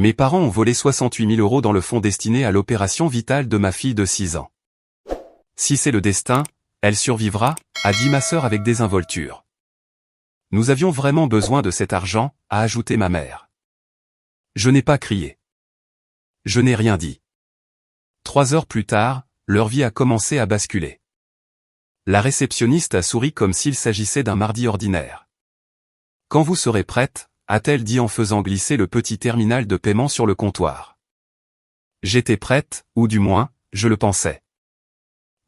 Mes parents ont volé 68 000 € dans le fonds destiné à l'opération vitale de ma fille de 6 ans. Si c'est le destin, elle survivra, a dit ma sœur avec désinvolture. Nous avions vraiment besoin de cet argent, a ajouté ma mère. Je n'ai pas crié. Je n'ai rien dit. 3 heures plus tard, leur vie a commencé à basculer. La réceptionniste a souri comme s'il s'agissait d'un mardi ordinaire. Quand vous serez prête, a-t-elle dit en faisant glisser le petit terminal de paiement sur le comptoir. J'étais prête, ou du moins, je le pensais.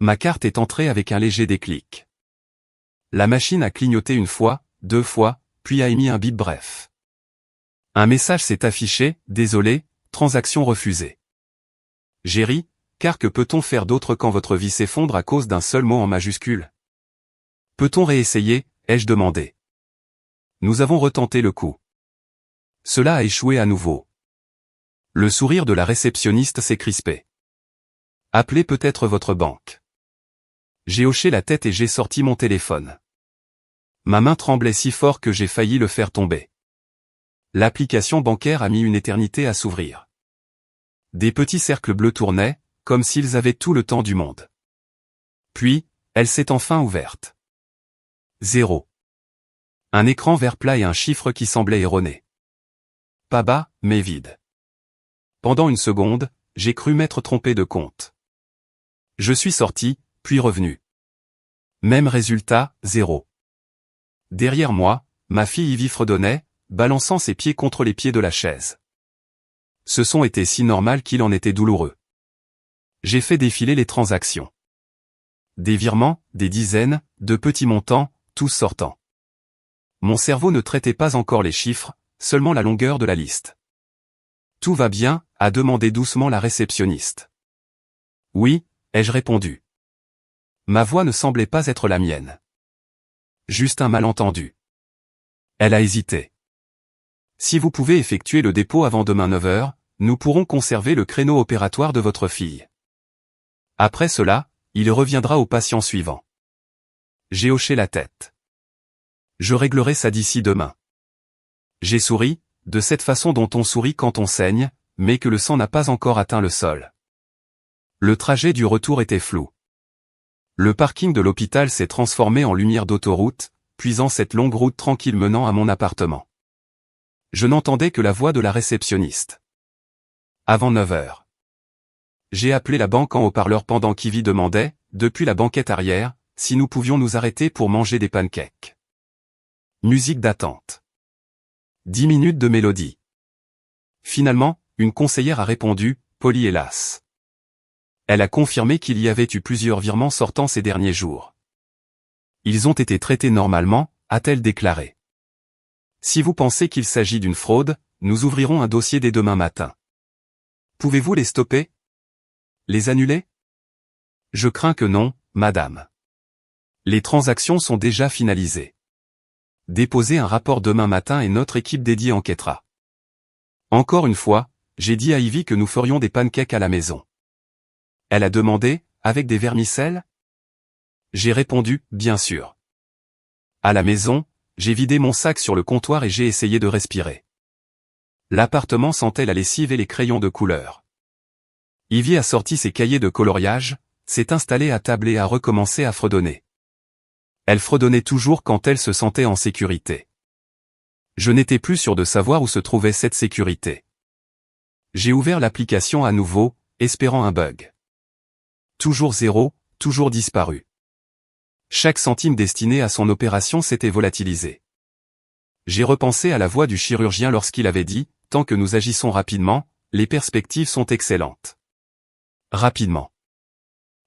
Ma carte est entrée avec un léger déclic. La machine a clignoté 1 fois, 2 fois, puis a émis un bip bref. Un message s'est affiché, désolé, transaction refusée. J'ai ri, car que peut-on faire d'autre quand votre vie s'effondre à cause d'un seul mot en majuscule? Peut-on réessayer, ai-je demandé. Nous avons retenté le coup. Cela a échoué à nouveau. Le sourire de la réceptionniste s'est crispé. Appelez peut-être votre banque. J'ai hoché la tête et j'ai sorti mon téléphone. Ma main tremblait si fort que j'ai failli le faire tomber. L'application bancaire a mis une éternité à s'ouvrir. Des petits cercles bleus tournaient, comme s'ils avaient tout le temps du monde. Puis, elle s'est enfin ouverte. 0. Un écran vert plat et un chiffre qui semblait erroné. Pas bas, mais vide. Pendant 1 seconde, j'ai cru m'être trompé de compte. Je suis sorti, puis revenu. Même résultat, 0. Derrière moi, ma fille Ivy fredonnait, balançant ses pieds contre les pieds de la chaise. Ce son était si normal qu'il en était douloureux. J'ai fait défiler les transactions. Des virements, des dizaines, de petits montants, tous sortants. Mon cerveau ne traitait pas encore les chiffres, seulement la longueur de la liste. Tout va bien, a demandé doucement la réceptionniste. Oui, ai-je répondu. Ma voix ne semblait pas être la mienne. Juste un malentendu. Elle a hésité. Si vous pouvez effectuer le dépôt avant demain 9 h, nous pourrons conserver le créneau opératoire de votre fille. Après cela, il reviendra au patient suivant. J'ai hoché la tête. Je réglerai ça d'ici demain. J'ai souri, de cette façon dont on sourit quand on saigne, mais que le sang n'a pas encore atteint le sol. Le trajet du retour était flou. Le parking de l'hôpital s'est transformé en lumière d'autoroute, puisant cette longue route tranquille menant à mon appartement. Je n'entendais que la voix de la réceptionniste. Avant 9 h. J'ai appelé la banque en haut-parleur pendant qu'Ivy demandait, depuis la banquette arrière, si nous pouvions nous arrêter pour manger des pancakes. Musique d'attente. 10 minutes de mélodie. Finalement, une conseillère a répondu, polie hélas. Elle a confirmé qu'il y avait eu plusieurs virements sortant ces derniers jours. Ils ont été traités normalement, a-t-elle déclaré. Si vous pensez qu'il s'agit d'une fraude, nous ouvrirons un dossier dès demain matin. Pouvez-vous les stopper? Les annuler? Je crains que non, madame. Les transactions sont déjà finalisées. Déposez un rapport demain matin et notre équipe dédiée enquêtera. Encore une fois, j'ai dit à Ivy que nous ferions des pancakes à la maison. Elle a demandé, avec des vermicelles? J'ai répondu, bien sûr. À la maison, j'ai vidé mon sac sur le comptoir et j'ai essayé de respirer. L'appartement sentait la lessive et les crayons de couleur. Ivy a sorti ses cahiers de coloriage, s'est installée à table et a recommencé à fredonner. Elle fredonnait toujours quand elle se sentait en sécurité. Je n'étais plus sûr de savoir où se trouvait cette sécurité. J'ai ouvert l'application à nouveau, espérant un bug. Toujours 0, toujours disparu. Chaque centime destiné à son opération s'était volatilisé. J'ai repensé à la voix du chirurgien lorsqu'il avait dit, tant que nous agissons rapidement, les perspectives sont excellentes. Rapidement.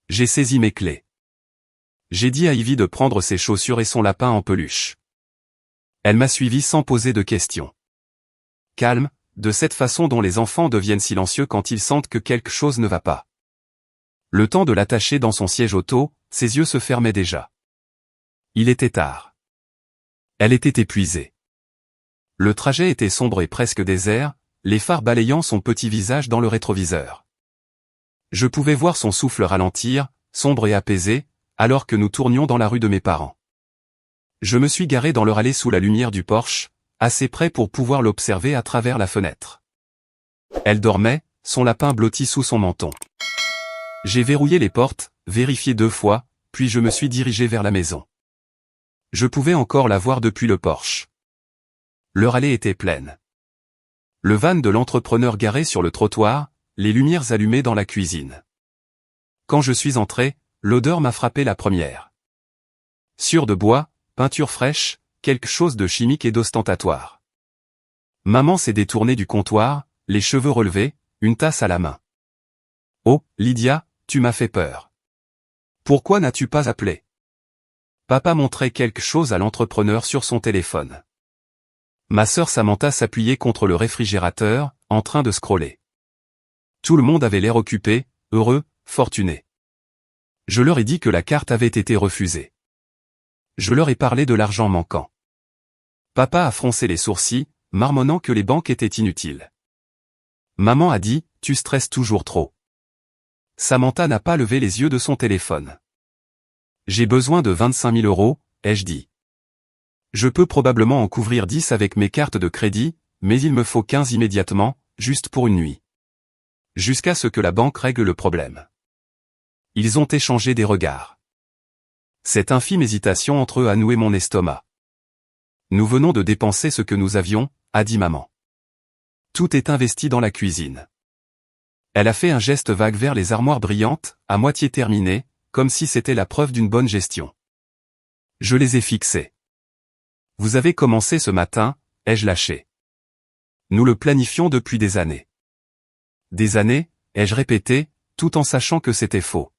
J'ai saisi mes clés. J'ai dit à Ivy de prendre ses chaussures et son lapin en peluche. Elle m'a suivi sans poser de questions. Calme, de cette façon dont les enfants deviennent silencieux quand ils sentent que quelque chose ne va pas. Le temps de l'attacher dans son siège auto, ses yeux se fermaient déjà. Il était tard. Elle était épuisée. Le trajet était sombre et presque désert, les phares balayant son petit visage dans le rétroviseur. Je pouvais voir son souffle ralentir, sombre et apaisé, alors que nous tournions dans la rue de mes parents. Je me suis garé dans leur allée sous la lumière du Porsche, assez près pour pouvoir l'observer à travers la fenêtre. Elle dormait, son lapin blotti sous son menton. J'ai verrouillé les portes, vérifié 2 fois, puis je me suis dirigé vers la maison. Je pouvais encore la voir depuis le porche. Leur allée était pleine. Le van de l'entrepreneur garé sur le trottoir, les lumières allumées dans la cuisine. Quand je suis entré, l'odeur m'a frappé la première. Sur de bois, peinture fraîche, quelque chose de chimique et d'ostentatoire. Maman s'est détournée du comptoir, les cheveux relevés, une tasse à la main. « Oh, Lydia, tu m'as fait peur. Pourquoi n'as-tu pas appelé ?» Papa montrait quelque chose à l'entrepreneur sur son téléphone. Ma sœur Samantha s'appuyait contre le réfrigérateur, en train de scroller. Tout le monde avait l'air occupé, heureux, fortuné. Je leur ai dit que la carte avait été refusée. Je leur ai parlé de l'argent manquant. Papa a froncé les sourcils, marmonnant que les banques étaient inutiles. Maman a dit, « Tu stresses toujours trop. » Samantha n'a pas levé les yeux de son téléphone. « J'ai besoin de 25 000 euros, ai-je dit. Je peux probablement en couvrir 10 avec mes cartes de crédit, mais il me faut 15 immédiatement, juste pour une nuit. Jusqu'à ce que la banque règle le problème. » Ils ont échangé des regards. Cette infime hésitation entre eux a noué mon estomac. Nous venons de dépenser ce que nous avions, a dit maman. Tout est investi dans la cuisine. Elle a fait un geste vague vers les armoires brillantes, à moitié terminées, comme si c'était la preuve d'une bonne gestion. Je les ai fixées. Vous avez commencé ce matin, ai-je lâché. Nous le planifions depuis des années. Des années, ai-je répété, tout en sachant que c'était faux.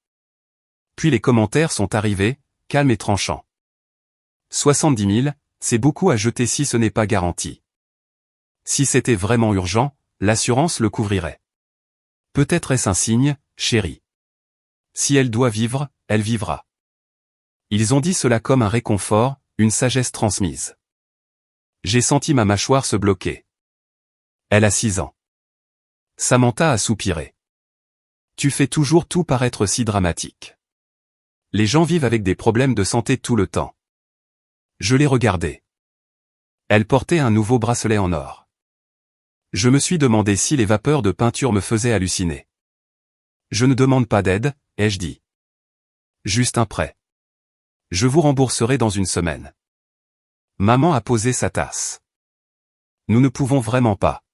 Puis les commentaires sont arrivés, calmes et tranchants. 70 000, c'est beaucoup à jeter si ce n'est pas garanti. Si c'était vraiment urgent, l'assurance le couvrirait. Peut-être est-ce un signe, chérie. Si elle doit vivre, elle vivra. Ils ont dit cela comme un réconfort, une sagesse transmise. J'ai senti ma mâchoire se bloquer. Elle a 6 ans. Samantha a soupiré. Tu fais toujours tout paraître si dramatique. Les gens vivent avec des problèmes de santé tout le temps. Je l'ai regardée. Elle portait un nouveau bracelet en or. Je me suis demandé si les vapeurs de peinture me faisaient halluciner. Je ne demande pas d'aide, ai-je dit. Juste un prêt. Je vous rembourserai dans une semaine. Maman a posé sa tasse. Nous ne pouvons vraiment pas.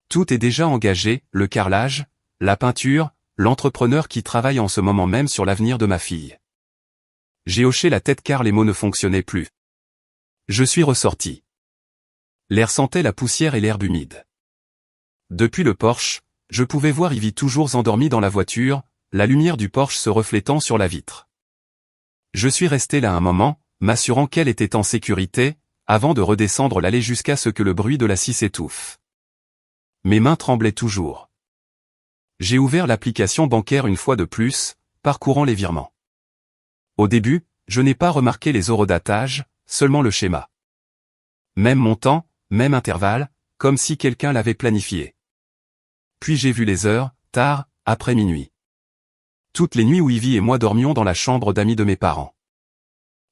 Tout est déjà engagé, le carrelage, la peinture, l'entrepreneur qui travaille en ce moment même sur l'avenir de ma fille. J'ai hoché la tête car les mots ne fonctionnaient plus. Je suis ressorti. L'air sentait la poussière et l'herbe humide. Depuis le porche, je pouvais voir Ivy toujours endormie dans la voiture, la lumière du porche se reflétant sur la vitre. Je suis resté là un moment, m'assurant qu'elle était en sécurité, avant de redescendre l'allée jusqu'à ce que le bruit de la scie s'étouffe. Mes mains tremblaient toujours. J'ai ouvert l'application bancaire une fois de plus, parcourant les virements. Au début, je n'ai pas remarqué les horodatages, seulement le schéma. Même montant, même intervalle, comme si quelqu'un l'avait planifié. Puis j'ai vu les heures, tard, après minuit. Toutes les nuits où Ivy et moi dormions dans la chambre d'amis de mes parents.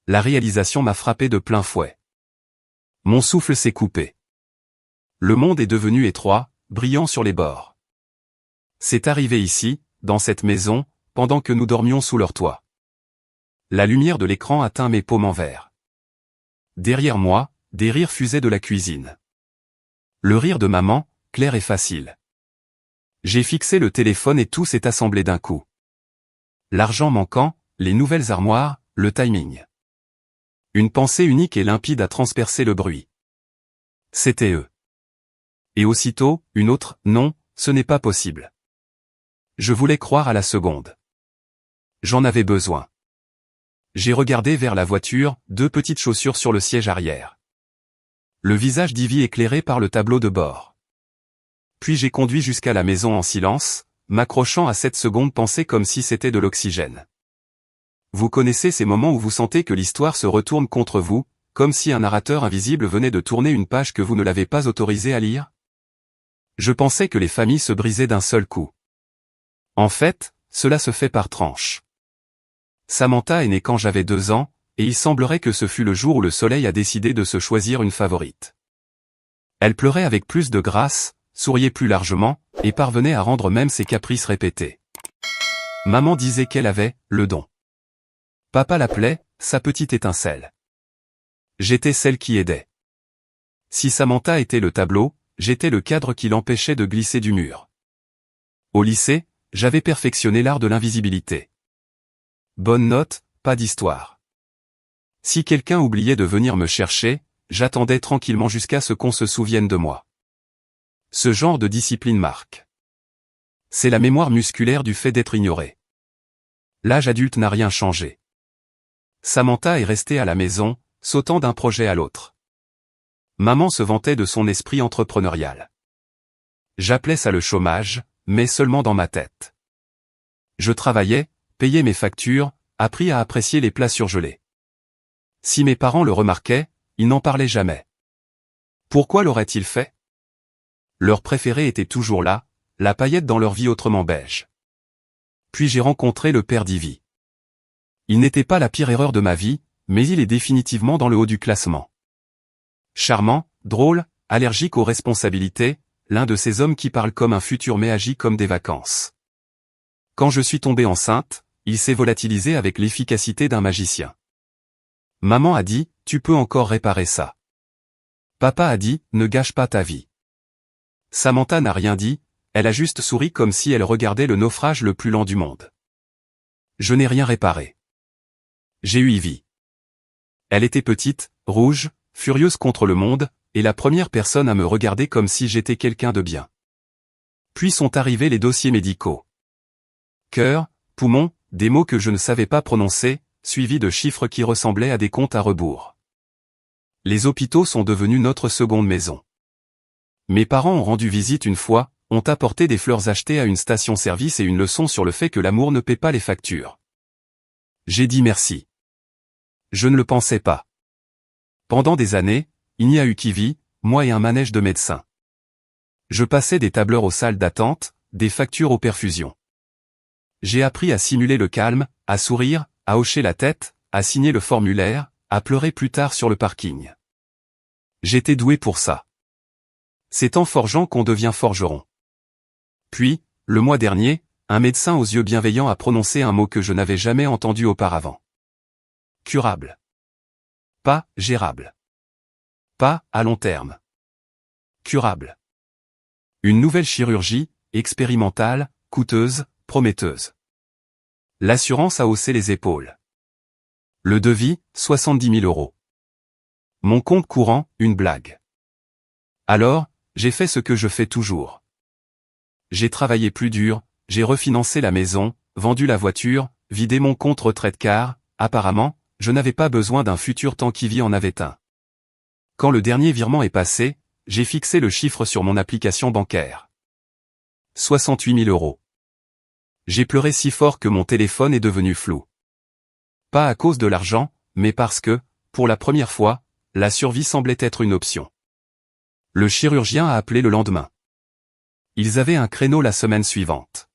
La réalisation m'a frappé de plein fouet. Mon souffle s'est coupé. Le monde est devenu étroit, brillant sur les bords. C'est arrivé ici, dans cette maison, pendant que nous dormions sous leur toit. La lumière de l'écran atteint mes paumes en verre. Derrière moi, des rires fusaient de la cuisine. Le rire de maman, clair et facile. J'ai fixé le téléphone et tout s'est assemblé d'un coup. L'argent manquant, les nouvelles armoires, le timing. Une pensée unique et limpide a transpercé le bruit. C'était eux. Et aussitôt, une autre, non, ce n'est pas possible. Je voulais croire à la seconde. J'en avais besoin. J'ai regardé vers la voiture, 2 petites chaussures sur le siège arrière. Le visage d'Ivy éclairé par le tableau de bord. Puis j'ai conduit jusqu'à la maison en silence, m'accrochant à cette seconde pensée comme si c'était de l'oxygène. Vous connaissez ces moments où vous sentez que l'histoire se retourne contre vous, comme si un narrateur invisible venait de tourner une page que vous ne l'avez pas autorisé à lire? Je pensais que les familles se brisaient d'un seul coup. En fait, cela se fait par tranches. Samantha est née quand j'avais 2 ans, et il semblerait que ce fut le jour où le soleil a décidé de se choisir une favorite. Elle pleurait avec plus de grâce, souriait plus largement, et parvenait à rendre même ses caprices répétés. Maman disait qu'elle avait le don. Papa l'appelait sa petite étincelle. J'étais celle qui aidait. Si Samantha était le tableau, j'étais le cadre qui l'empêchait de glisser du mur. Au lycée, j'avais perfectionné l'art de l'invisibilité. Bonne note, pas d'histoire. Si quelqu'un oubliait de venir me chercher, j'attendais tranquillement jusqu'à ce qu'on se souvienne de moi. Ce genre de discipline marque. C'est la mémoire musculaire du fait d'être ignoré. L'âge adulte n'a rien changé. Samantha est restée à la maison, sautant d'un projet à l'autre. Maman se vantait de son esprit entrepreneurial. J'appelais ça le chômage, mais seulement dans ma tête. Je travaillais, payais mes factures, appris à apprécier les plats surgelés. Si mes parents le remarquaient, ils n'en parlaient jamais. Pourquoi l'auraient-ils fait? Leur préféré était toujours là, la paillette dans leur vie autrement beige. Puis j'ai rencontré le père d'Ivy. Il n'était pas la pire erreur de ma vie, mais il est définitivement dans le haut du classement. Charmant, drôle, allergique aux responsabilités, l'un de ces hommes qui parlent comme un futur mais agit comme des vacances. Quand je suis tombée enceinte, il s'est volatilisé avec l'efficacité d'un magicien. Maman a dit, tu peux encore réparer ça. Papa a dit, ne gâche pas ta vie. Samantha n'a rien dit, elle a juste souri comme si elle regardait le naufrage le plus lent du monde. Je n'ai rien réparé. J'ai eu Ivy. Elle était petite, rouge, furieuse contre le monde, et la première personne à me regarder comme si j'étais quelqu'un de bien. Puis sont arrivés les dossiers médicaux. Cœur, poumon, des mots que je ne savais pas prononcer, suivis de chiffres qui ressemblaient à des comptes à rebours. Les hôpitaux sont devenus notre seconde maison. Mes parents ont rendu visite une fois, ont apporté des fleurs achetées à une station-service et une leçon sur le fait que l'amour ne paie pas les factures. J'ai dit merci. Je ne le pensais pas. Pendant des années, il n'y a eu qu'Ivy, moi et un manège de médecins. Je passais des tableurs aux salles d'attente, des factures aux perfusions. J'ai appris à simuler le calme, à sourire, à hocher la tête, à signer le formulaire, à pleurer plus tard sur le parking. J'étais doué pour ça. C'est en forgeant qu'on devient forgeron. Puis, le mois dernier, un médecin aux yeux bienveillants a prononcé un mot que je n'avais jamais entendu auparavant. Curable. Pas gérable. Pas à long terme. Curable. Une nouvelle chirurgie, expérimentale, coûteuse, prometteuse. L'assurance a haussé les épaules. Le devis, 70 000 €. Mon compte courant, une blague. Alors, j'ai fait ce que je fais toujours. J'ai travaillé plus dur, j'ai refinancé la maison, vendu la voiture, vidé mon compte retraite car, apparemment, je n'avais pas besoin d'un futur tant qu'Ivy en avait un. Quand le dernier virement est passé, j'ai fixé le chiffre sur mon application bancaire. 68 000 €. J'ai pleuré si fort que mon téléphone est devenu flou. Pas à cause de l'argent, mais parce que, pour la première fois, la survie semblait être une option. Le chirurgien a appelé le lendemain. Ils avaient un créneau la semaine suivante.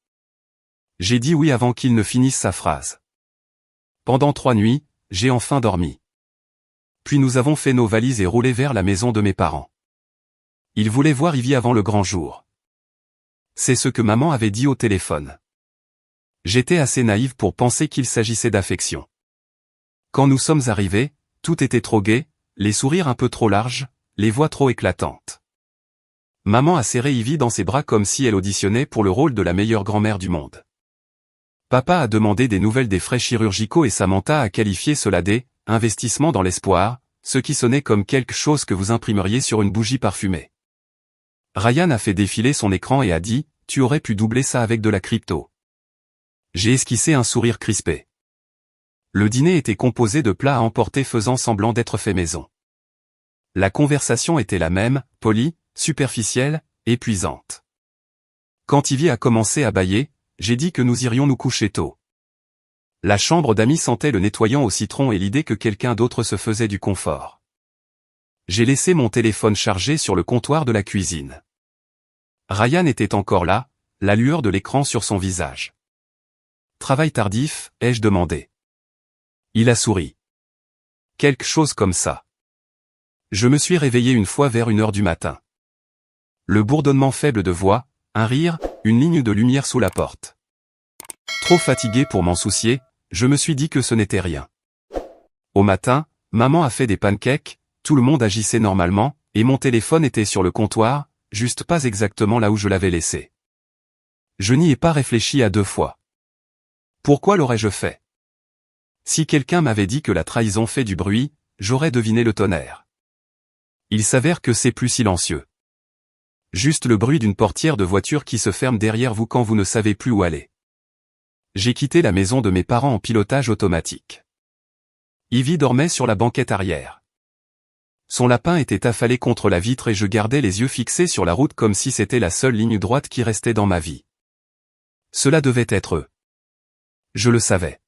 J'ai dit oui avant qu'il ne finisse sa phrase. Pendant 3 nuits, j'ai enfin dormi. Puis nous avons fait nos valises et roulé vers la maison de mes parents. Ils voulaient voir Ivy avant le grand jour. C'est ce que maman avait dit au téléphone. J'étais assez naïve pour penser qu'il s'agissait d'affection. Quand nous sommes arrivés, tout était trop gai, les sourires un peu trop larges, les voix trop éclatantes. Maman a serré Ivy dans ses bras comme si elle auditionnait pour le rôle de la meilleure grand-mère du monde. Papa a demandé des nouvelles des frais chirurgicaux et Samantha a qualifié cela d'« investissement dans l'espoir », ce qui sonnait comme quelque chose que vous imprimeriez sur une bougie parfumée. Ryan a fait défiler son écran et a dit « Tu aurais pu doubler ça avec de la crypto ». J'ai esquissé un sourire crispé. Le dîner était composé de plats à emporter faisant semblant d'être fait maison. La conversation était la même, polie, superficielle, épuisante. Quand Ivy a commencé à bâiller, j'ai dit que nous irions nous coucher tôt. La chambre d'amis sentait le nettoyant au citron et l'idée que quelqu'un d'autre se faisait du confort. J'ai laissé mon téléphone chargé sur le comptoir de la cuisine. Ryan était encore là, la lueur de l'écran sur son visage. Travail tardif, ai-je demandé. Il a souri. Quelque chose comme ça. Je me suis réveillé une fois vers 1 h du matin. Le bourdonnement faible de voix, un rire, une ligne de lumière sous la porte. Trop fatigué pour m'en soucier, je me suis dit que ce n'était rien. Au matin, maman a fait des pancakes, tout le monde agissait normalement, et mon téléphone était sur le comptoir, juste pas exactement là où je l'avais laissé. Je n'y ai pas réfléchi à deux fois. Pourquoi l'aurais-je fait? Si quelqu'un m'avait dit que la trahison fait du bruit, j'aurais deviné le tonnerre. Il s'avère que c'est plus silencieux. Juste le bruit d'une portière de voiture qui se ferme derrière vous quand vous ne savez plus où aller. J'ai quitté la maison de mes parents en pilotage automatique. Ivy dormait sur la banquette arrière. Son lapin était affalé contre la vitre et je gardais les yeux fixés sur la route comme si c'était la seule ligne droite qui restait dans ma vie. Cela devait être eux. Je le savais.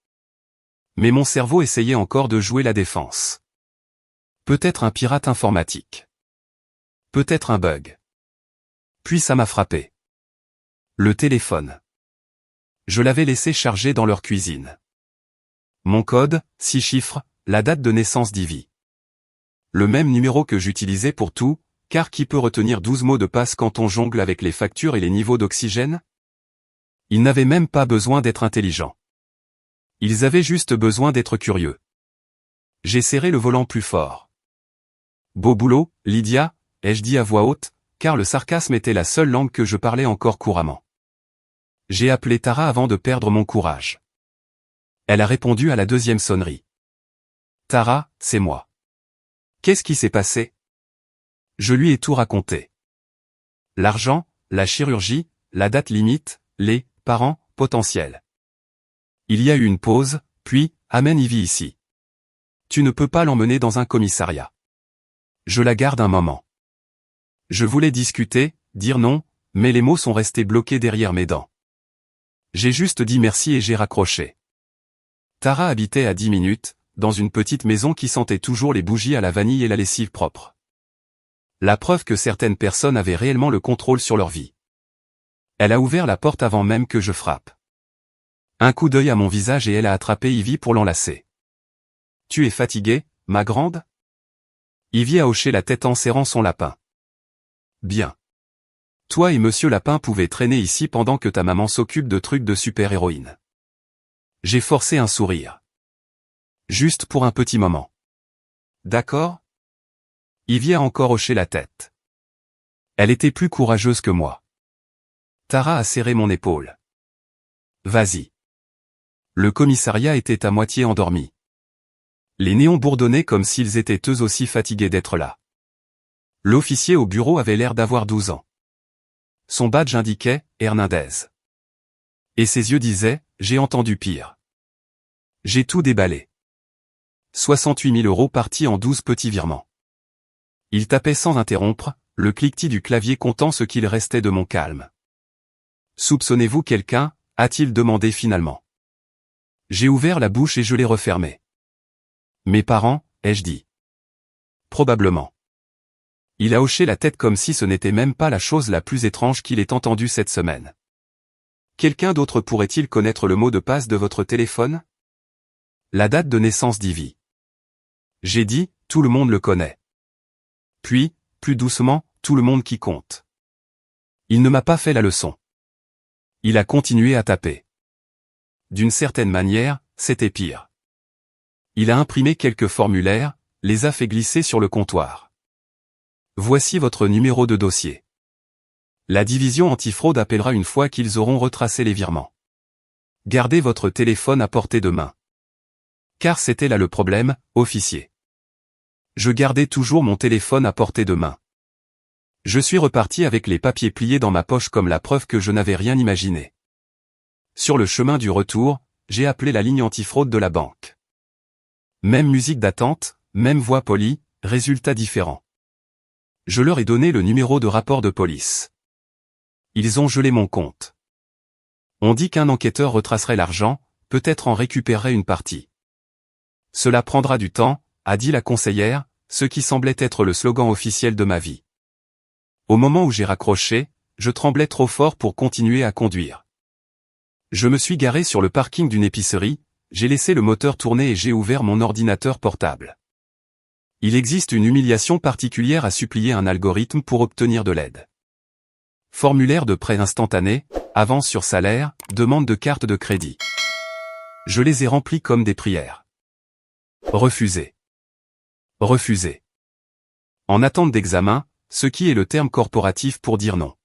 Mais mon cerveau essayait encore de jouer la défense. Peut-être un pirate informatique. Peut-être un bug. Puis ça m'a frappé. Le téléphone. Je l'avais laissé charger dans leur cuisine. Mon code, 6 chiffres, la date de naissance d'Ivy. Le même numéro que j'utilisais pour tout, car qui peut retenir 12 mots de passe quand on jongle avec les factures et les niveaux d'oxygène? Ils n'avaient même pas besoin d'être intelligents. Ils avaient juste besoin d'être curieux. J'ai serré le volant plus fort. Beau boulot, Lydia, ai-je dit à voix haute, car le sarcasme était la seule langue que je parlais encore couramment. J'ai appelé Tara avant de perdre mon courage. Elle a répondu à la deuxième sonnerie. Tara, c'est moi. Qu'est-ce qui s'est passé? Je lui ai tout raconté. L'argent, la chirurgie, la date limite, les parents potentiels. Il y a eu une pause, puis, amène Ivy ici. Tu ne peux pas l'emmener dans un commissariat. Je la garde un moment. Je voulais discuter, dire non, mais les mots sont restés bloqués derrière mes dents. J'ai juste dit merci et j'ai raccroché. Tara habitait à 10 minutes, dans une petite maison qui sentait toujours les bougies à la vanille et la lessive propre. La preuve que certaines personnes avaient réellement le contrôle sur leur vie. Elle a ouvert la porte avant même que je frappe. Un coup d'œil à mon visage et elle a attrapé Ivy pour l'enlacer. « Tu es fatiguée, ma grande ?» Ivy a hoché la tête en serrant son lapin. « Bien. Toi et Monsieur Lapin pouvez traîner ici pendant que ta maman s'occupe de trucs de super-héroïne. » J'ai forcé un sourire. Juste pour un petit moment. D'accord? Ivy a encore hoché la tête. Elle était plus courageuse que moi. Tara a serré mon épaule. Vas-y. Le commissariat était à moitié endormi. Les néons bourdonnaient comme s'ils étaient eux aussi fatigués d'être là. L'officier au bureau avait l'air d'avoir 12 ans. Son badge indiquait « Hernandez ». Et ses yeux disaient « J'ai entendu pire ». J'ai tout déballé. 68 000 € partis en 12 petits virements. Il tapait sans interrompre, le cliquetis du clavier comptant ce qu'il restait de mon calme. « Soupçonnez-vous quelqu'un » a-t-il demandé finalement. J'ai ouvert la bouche et je l'ai refermée. « Mes parents » ai-je dit. « Probablement. » Il a hoché la tête comme si ce n'était même pas la chose la plus étrange qu'il ait entendue cette semaine. « Quelqu'un d'autre pourrait-il connaître le mot de passe de votre téléphone? » La date de naissance d'Ivy. J'ai dit, tout le monde le connaît. Puis, plus doucement, tout le monde qui compte. Il ne m'a pas fait la leçon. Il a continué à taper. D'une certaine manière, c'était pire. Il a imprimé quelques formulaires, les a fait glisser sur le comptoir. Voici votre numéro de dossier. La division antifraude appellera une fois qu'ils auront retracé les virements. Gardez votre téléphone à portée de main. Car c'était là le problème, officier. Je gardais toujours mon téléphone à portée de main. Je suis reparti avec les papiers pliés dans ma poche comme la preuve que je n'avais rien imaginé. Sur le chemin du retour, j'ai appelé la ligne antifraude de la banque. Même musique d'attente, même voix polie, résultat différent. Je leur ai donné le numéro de rapport de police. Ils ont gelé mon compte. On dit qu'un enquêteur retracerait l'argent, peut-être en récupérerait une partie. Cela prendra du temps, a dit la conseillère, ce qui semblait être le slogan officiel de ma vie. Au moment où j'ai raccroché, je tremblais trop fort pour continuer à conduire. Je me suis garé sur le parking d'une épicerie, j'ai laissé le moteur tourner et j'ai ouvert mon ordinateur portable. Il existe une humiliation particulière à supplier un algorithme pour obtenir de l'aide. Formulaire de prêt instantané, avance sur salaire, demande de carte de crédit. Je les ai remplis comme des prières. Refusé. Refusé. En attente d'examen, ce qui est le terme corporatif pour dire non.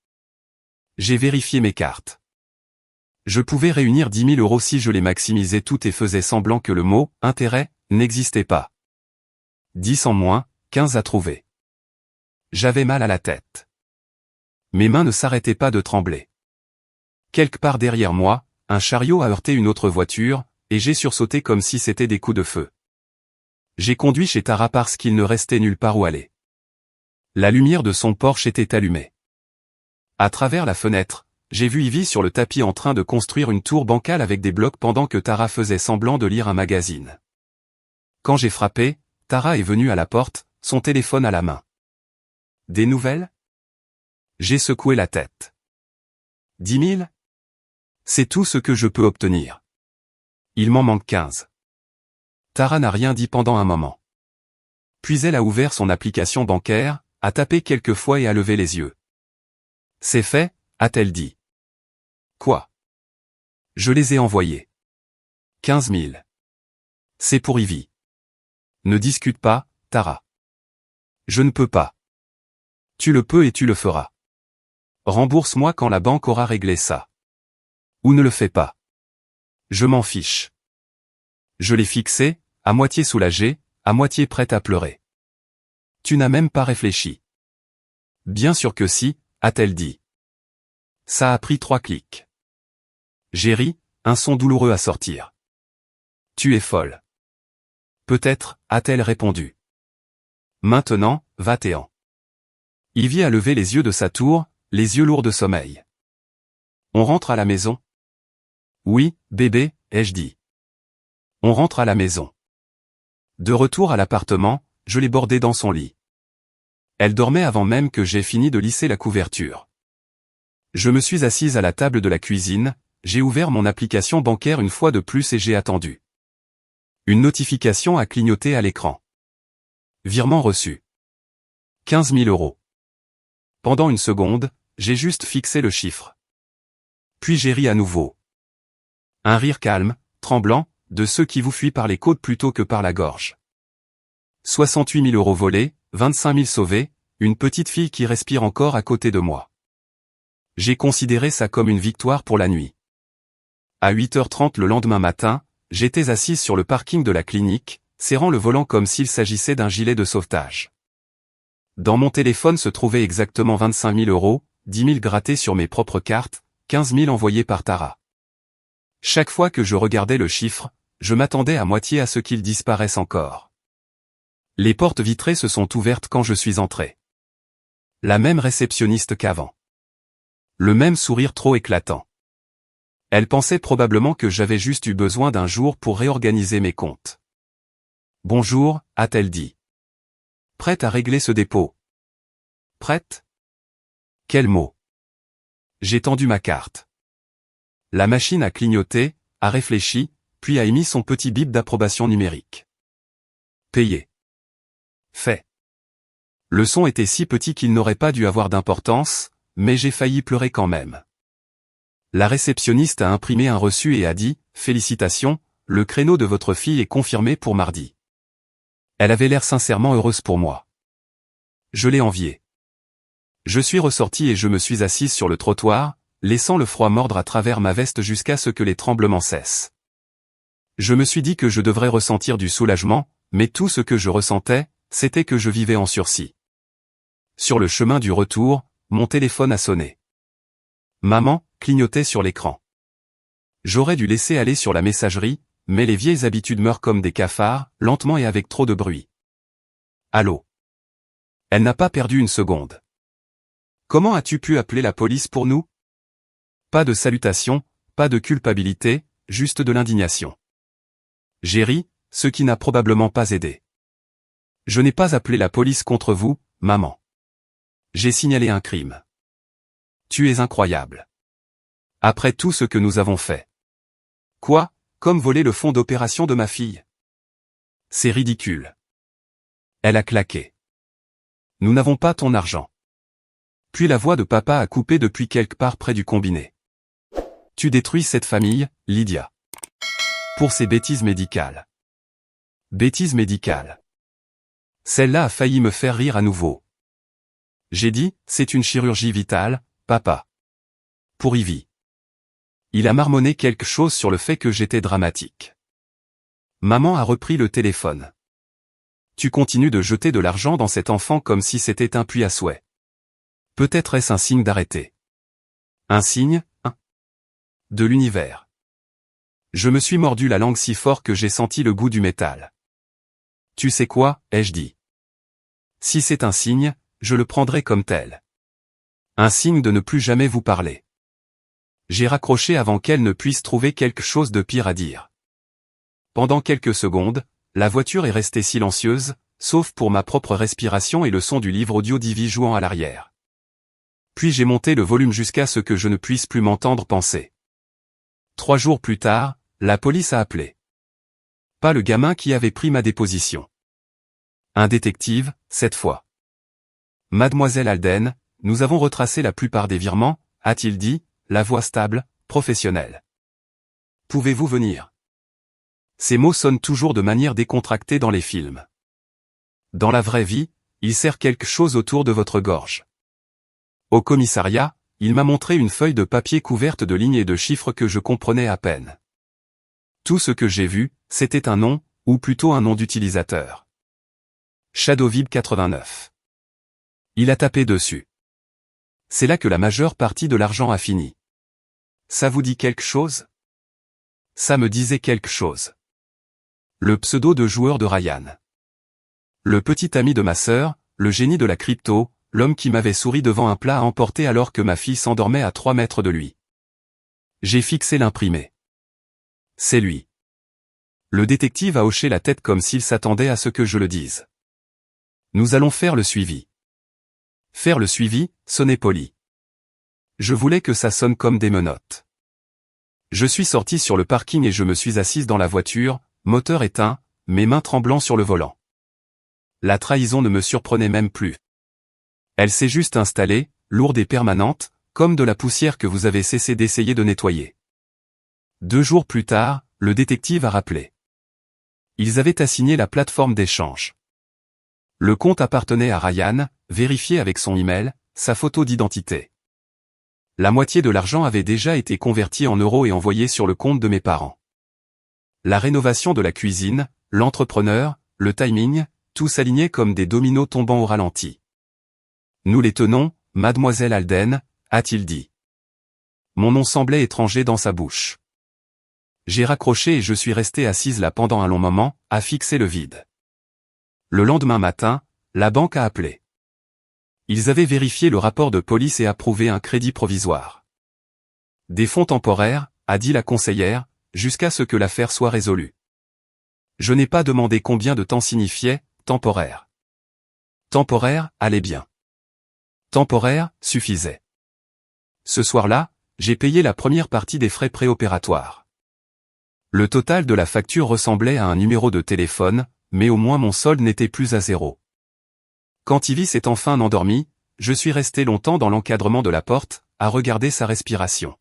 J'ai vérifié mes cartes. Je pouvais réunir 10 000 € si je les maximisais toutes et faisais semblant que le mot « intérêt » n'existait pas. 10 en moins, 15 à trouver. J'avais mal à la tête. Mes mains ne s'arrêtaient pas de trembler. Quelque part derrière moi, un chariot a heurté une autre voiture, et j'ai sursauté comme si c'était des coups de feu. J'ai conduit chez Tara parce qu'il ne restait nulle part où aller. La lumière de son Porsche était allumée. À travers la fenêtre, j'ai vu Ivy sur le tapis en train de construire une tour bancale avec des blocs pendant que Tara faisait semblant de lire un magazine. Quand j'ai frappé, Tara est venue à la porte, son téléphone à la main. Des nouvelles ? J'ai secoué la tête. 10 000 ? C'est tout ce que je peux obtenir. Il m'en manque 15. Tara n'a rien dit pendant un moment. Puis elle a ouvert son application bancaire, a tapé quelques fois et a levé les yeux. C'est fait, a-t-elle dit. Quoi ? Je les ai envoyés. 15 000. C'est pour Ivy. Ne discute pas, Tara. Je ne peux pas. Tu le peux et tu le feras. Rembourse-moi quand la banque aura réglé ça. Ou ne le fais pas. Je m'en fiche. Je l'ai fixé, à moitié soulagé, à moitié prête à pleurer. Tu n'as même pas réfléchi. Bien sûr que si, a-t-elle dit. Ça a pris 3 clics. J'ai ri, un son douloureux à sortir. Tu es folle. Peut-être, a-t-elle répondu. Maintenant, va-t'en. Ivy a levé les yeux de sa tour, les yeux lourds de sommeil. On rentre à la maison ? Oui, bébé, ai-je dit. On rentre à la maison. De retour à l'appartement, je l'ai bordée dans son lit. Elle dormait avant même que j'aie fini de lisser la couverture. Je me suis assise à la table de la cuisine, j'ai ouvert mon application bancaire une fois de plus et j'ai attendu. Une notification a clignoté à l'écran. Virement reçu. 15 000 €. Pendant une seconde, j'ai juste fixé le chiffre. Puis j'ai ri à nouveau. Un rire calme, tremblant, de ceux qui vous fuient par les côtes plutôt que par la gorge. 68 000 € volés, 25 000 sauvés, une petite fille qui respire encore à côté de moi. J'ai considéré ça comme une victoire pour la nuit. À 8h30 le lendemain matin, j'étais assise sur le parking de la clinique, serrant le volant comme s'il s'agissait d'un gilet de sauvetage. Dans mon téléphone se trouvaient exactement 25 000 €, 10 000 grattés sur mes propres cartes, 15 000 envoyés par Tara. Chaque fois que je regardais le chiffre, je m'attendais à moitié à ce qu'il disparaisse encore. Les portes vitrées se sont ouvertes quand je suis entré. La même réceptionniste qu'avant. Le même sourire trop éclatant. Elle pensait probablement que j'avais juste eu besoin d'un jour pour réorganiser mes comptes. Bonjour, a-t-elle dit. Prête à régler ce dépôt. Prête ? Quel mot ? J'ai tendu ma carte. La machine a clignoté, a réfléchi, puis a émis son petit bip d'approbation numérique. Payé. Fait. Le son était si petit qu'il n'aurait pas dû avoir d'importance, mais j'ai failli pleurer quand même. La réceptionniste a imprimé un reçu et a dit « Félicitations, le créneau de votre fille est confirmé pour mardi ». Elle avait l'air sincèrement heureuse pour moi. Je l'ai enviée. Je suis ressorti et je me suis assise sur le trottoir, laissant le froid mordre à travers ma veste jusqu'à ce que les tremblements cessent. Je me suis dit que je devrais ressentir du soulagement, mais tout ce que je ressentais, c'était que je vivais en sursis. Sur le chemin du retour, mon téléphone a sonné. Maman, clignotait sur l'écran. J'aurais dû laisser aller sur la messagerie, mais les vieilles habitudes meurent comme des cafards, lentement et avec trop de bruit. Allô ? Elle n'a pas perdu une seconde. Comment as-tu pu appeler la police pour nous ? Pas de salutation, pas de culpabilité, juste de l'indignation. J'ai ri, ce qui n'a probablement pas aidé. Je n'ai pas appelé la police contre vous, maman. J'ai signalé un crime. Tu es incroyable. Après tout ce que nous avons fait. Quoi, comme voler le fonds d'opération de ma fille ? C'est ridicule. Elle a claqué. Nous n'avons pas ton argent. Puis la voix de papa a coupé depuis quelque part près du combiné. Tu détruis cette famille, Lydia. Pour ces bêtises médicales. Bêtises médicales. Celle-là a failli me faire rire à nouveau. J'ai dit, c'est une chirurgie vitale, papa. Pour Ivy. Il a marmonné quelque chose sur le fait que j'étais dramatique. Maman a repris le téléphone. Tu continues de jeter de l'argent dans cet enfant comme si c'était un puits à souhait. Peut-être est-ce un signe d'arrêter. Un signe, de l'univers. Je me suis mordu la langue si fort que j'ai senti le goût du métal. Tu sais quoi, ai-je dit. Si c'est un signe, je le prendrai comme tel. Un signe de ne plus jamais vous parler. J'ai raccroché avant qu'elle ne puisse trouver quelque chose de pire à dire. Pendant quelques secondes, la voiture est restée silencieuse, sauf pour ma propre respiration et le son du livre audio d'Ivy jouant à l'arrière. Puis j'ai monté le volume jusqu'à ce que je ne puisse plus m'entendre penser. 3 jours plus tard, la police a appelé. Pas le gamin qui avait pris ma déposition. Un détective, cette fois. Mademoiselle Alden, nous avons retracé la plupart des virements, a-t-il dit, la voix stable, professionnelle. Pouvez-vous venir? Ces mots sonnent toujours de manière décontractée dans les films. Dans la vraie vie, il serre quelque chose autour de votre gorge. Au commissariat, il m'a montré une feuille de papier couverte de lignes et de chiffres que je comprenais à peine. Tout ce que j'ai vu, c'était un nom, ou plutôt un nom d'utilisateur. Shadowvib 89. Il a tapé dessus. C'est là que la majeure partie de l'argent a fini. Ça vous dit quelque chose? Ça me disait quelque chose. Le pseudo de joueur de Ryan. Le petit ami de ma sœur, le génie de la crypto, l'homme qui m'avait souri devant un plat à emporter alors que ma fille s'endormait à 3 mètres de lui. J'ai fixé l'imprimé. C'est lui. Le détective a hoché la tête comme s'il s'attendait à ce que je le dise. Nous allons faire le suivi. Faire le suivi, sonner poli. Je voulais que ça sonne comme des menottes. Je suis sorti sur le parking et je me suis assise dans la voiture, moteur éteint, mes mains tremblant sur le volant. La trahison ne me surprenait même plus. Elle s'est juste installée, lourde et permanente, comme de la poussière que vous avez cessé d'essayer de nettoyer. 2 jours plus tard, le détective a rappelé. Ils avaient assigné la plateforme d'échange. Le compte appartenait à Ryan, vérifié avec son email, sa photo d'identité. La moitié de l'argent avait déjà été convertie en euros et envoyée sur le compte de mes parents. La rénovation de la cuisine, l'entrepreneur, le timing, tout s'alignait comme des dominos tombant au ralenti. Nous les tenons, mademoiselle Alden, a-t-il dit. Mon nom semblait étranger dans sa bouche. J'ai raccroché et je suis resté assise là pendant un long moment, à fixer le vide. Le lendemain matin, la banque a appelé. Ils avaient vérifié le rapport de police et approuvé un crédit provisoire. Des fonds temporaires, a dit la conseillère, jusqu'à ce que l'affaire soit résolue. Je n'ai pas demandé combien de temps signifiait « temporaire ». Temporaire, allait bien. Temporaire, suffisait. Ce soir-là, j'ai payé la première partie des frais préopératoires. Le total de la facture ressemblait à un numéro de téléphone, mais au moins mon solde n'était plus à 0. Quand Ivy s'est enfin endormie, je suis resté longtemps dans l'encadrement de la porte, à regarder sa respiration.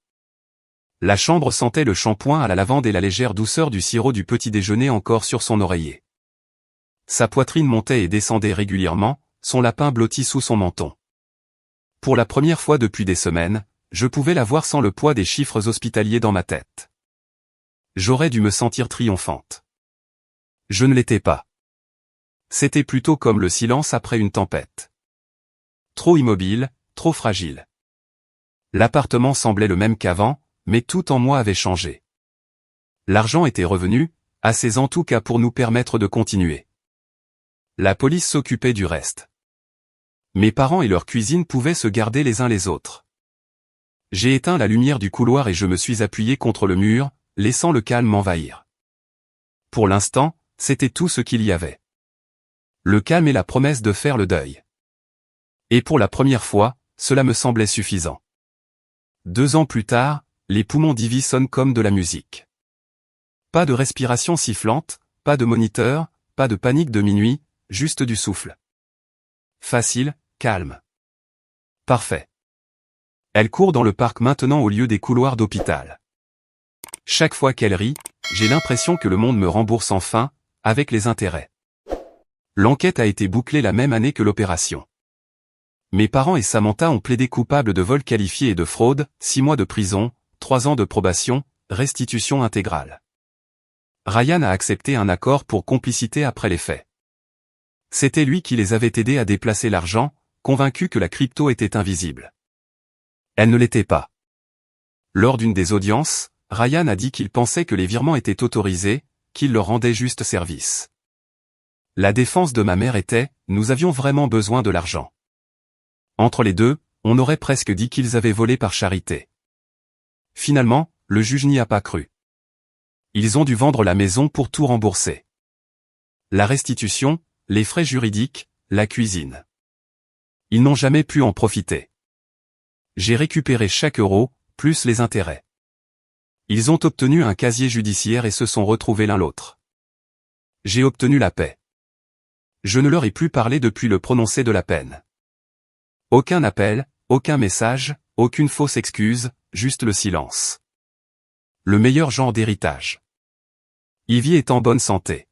La chambre sentait le shampoing à la lavande et la légère douceur du sirop du petit déjeuner encore sur son oreiller. Sa poitrine montait et descendait régulièrement, son lapin blotti sous son menton. Pour la première fois depuis des semaines, je pouvais la voir sans le poids des chiffres hospitaliers dans ma tête. J'aurais dû me sentir triomphante. Je ne l'étais pas. C'était plutôt comme le silence après une tempête. Trop immobile, trop fragile. L'appartement semblait le même qu'avant, mais tout en moi avait changé. L'argent était revenu, assez en tout cas pour nous permettre de continuer. La police s'occupait du reste. Mes parents et leur cuisine pouvaient se garder les uns les autres. J'ai éteint la lumière du couloir et je me suis appuyé contre le mur, laissant le calme m'envahir. Pour l'instant, c'était tout ce qu'il y avait. Le calme et la promesse de faire le deuil. Et pour la première fois, cela me semblait suffisant. 2 ans plus tard, les poumons d'Ivy sonnent comme de la musique. Pas de respiration sifflante, pas de moniteur, pas de panique de minuit, juste du souffle. Facile, calme. Parfait. Elle court dans le parc maintenant au lieu des couloirs d'hôpital. Chaque fois qu'elle rit, j'ai l'impression que le monde me rembourse enfin, avec les intérêts. L'enquête a été bouclée la même année que l'opération. Mes parents et Samantha ont plaidé coupables de vol qualifié et de fraude, 6 mois de prison, 3 ans de probation, restitution intégrale. Ryan a accepté un accord pour complicité après les faits. C'était lui qui les avait aidés à déplacer l'argent, convaincu que la crypto était invisible. Elle ne l'était pas. Lors d'une des audiences, Ryan a dit qu'il pensait que les virements étaient autorisés, qu'il leur rendait juste service. La défense de ma mère était, nous avions vraiment besoin de l'argent. Entre les deux, on aurait presque dit qu'ils avaient volé par charité. Finalement, le juge n'y a pas cru. Ils ont dû vendre la maison pour tout rembourser. La restitution, les frais juridiques, la cuisine. Ils n'ont jamais pu en profiter. J'ai récupéré chaque euro, plus les intérêts. Ils ont obtenu un casier judiciaire et se sont retrouvés l'un l'autre. J'ai obtenu la paix. Je ne leur ai plus parlé depuis le prononcé de la peine. Aucun appel, aucun message, aucune fausse excuse, juste le silence. Le meilleur genre d'héritage. Ivy est en bonne santé.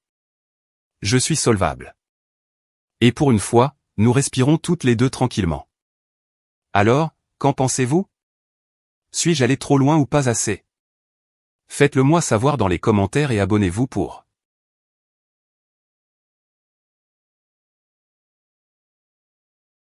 Je suis solvable. Et pour une fois, nous respirons toutes les deux tranquillement. Alors, qu'en pensez-vous? Suis-je allé trop loin ou pas assez? Faites-le moi savoir dans les commentaires et abonnez-vous pour